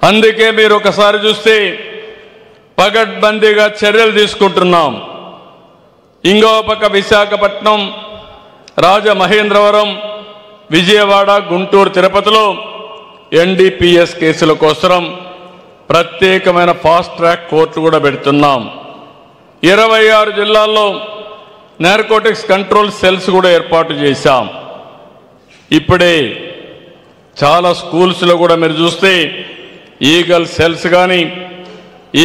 అందుకే మీరు ఒకసారి చూస్తే పగడ్బందీగా చర్యలు తీసుకుంటున్నాం. ఇంకో పక్క విశాఖపట్నం, రాజమహేంద్రవరం, విజయవాడ, గుంటూరు, తిరుపతిలో ఎన్డీపీఎస్ కేసుల కోసం ప్రత్యేకమైన ఫాస్ట్ ట్రాక్ కోర్టులు కూడా పెడుతున్నాం. 26 జిల్లాల్లో నార్కోటిక్స్ కంట్రోల్ సెల్స్ కూడా ఏర్పాటు చేశాం. ఇప్పుడే చాలా స్కూల్స్లో కూడా మీరు చూస్తే ఈగల్ సెల్స్ కానీ,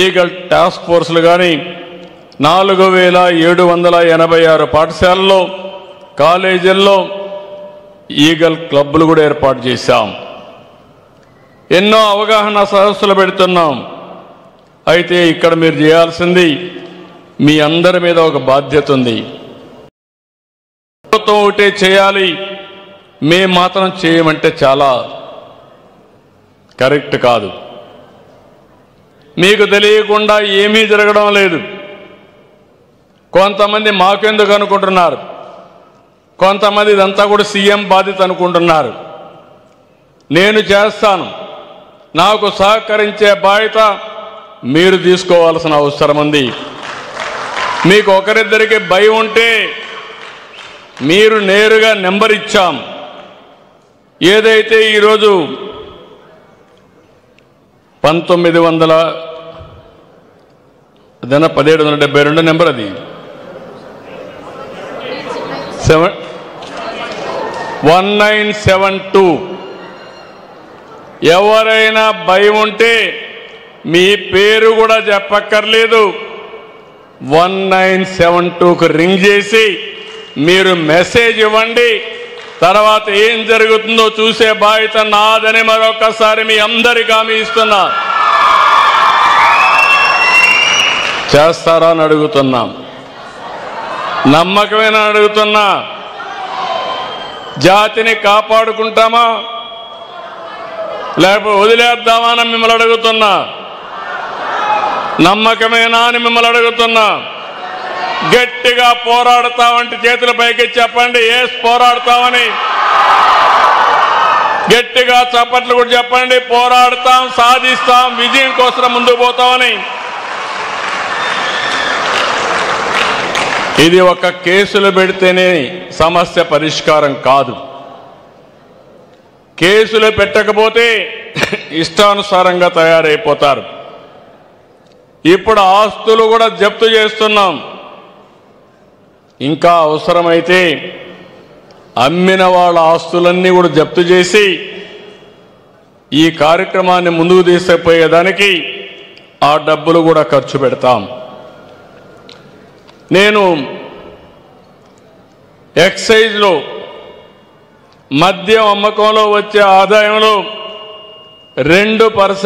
ఈగల్ టాస్క్ ఫోర్స్లు కానీ 4786 పాఠశాలల్లో, కాలేజీల్లో ఈగల్ క్లబ్లు కూడా ఏర్పాటు చేశాం. ఎన్నో అవగాహన సదస్సులు పెడుతున్నాం. అయితే ఇక్కడ మీరు చేయాల్సింది, మీ అందరి మీద ఒక బాధ్యత ఉంది. ప్రభుత్వం ఒకటే చేయాలి, మేము మాత్రం చేయమంటే చాలా కరెక్ట్ కాదు. మీకు తెలియకుండా ఏమీ జరగడం లేదు. కొంతమంది మాకెందుకు అనుకుంటున్నారు, కొంతమంది ఇదంతా కూడా సీఎం బాధ్యత అనుకుంటున్నారు. నేను చేస్తాను. నాకు సహకరించే బాధ్యత మీరు తీసుకోవాల్సిన అవసరం ఉంది. మీకు ఒకరిద్దరికి భయం ఉంటే మీరు నేరుగా నెంబర్ ఇచ్చాం. ఏదైతే ఈరోజు 1772 నెంబర్, అది 1972. ఎవరైనా భయం ఉంటే మీ పేరు కూడా చెప్పక్కర్లేదు, 1972కు రింగ్ చేసి మీరు మెసేజ్ ఇవ్వండి. తర్వాత ఏం జరుగుతుందో చూసే బాధ్యత నాదని మరొకసారి మీ అందరికీ హామీ ఇస్తున్నా. చేస్తారా అని అడుగుతున్నాం. నమ్మకమేనా అడుగుతున్నా. జాతిని కాపాడుకుంటామా లేకపోతే వదిలేద్దామా అని మిమ్మల్ని అడుగుతున్నా. నమ్మకమేనా అని మిమ్మల్ని అడుగుతున్నా. గట్టిగా పోరాడతామంటే చేతుల పైకి చెప్పండి, ఏస్ పోరాడతామని. గట్టిగా చప్పట్లు కూడా చెప్పండి, పోరాడతాం, సాధిస్తాం, విజయం కోసం ముందుకు పోతామని. ఇది ఒక కేసులు పెడితేనే సమస్య పరిష్కారం కాదు. కేసులు పెట్టకపోతే ఇష్టానుసారంగా తయారైపోతారు. ఇప్పుడు ఆస్తులు కూడా జప్తు చేస్తున్నాం. ఇంకా అవసరమైతే అమ్మిన వాళ్ళ ఆస్తులన్నీ కూడా జప్తు చేసి ఈ కార్యక్రమాన్ని ముందుకు తీసుకుపోయేదానికి ఆ డబ్బులు కూడా ఖర్చు పెడతాం. నేను ఎక్సైజ్లో మద్యం అమ్మకంలో వచ్చే ఆదాయంలో 2%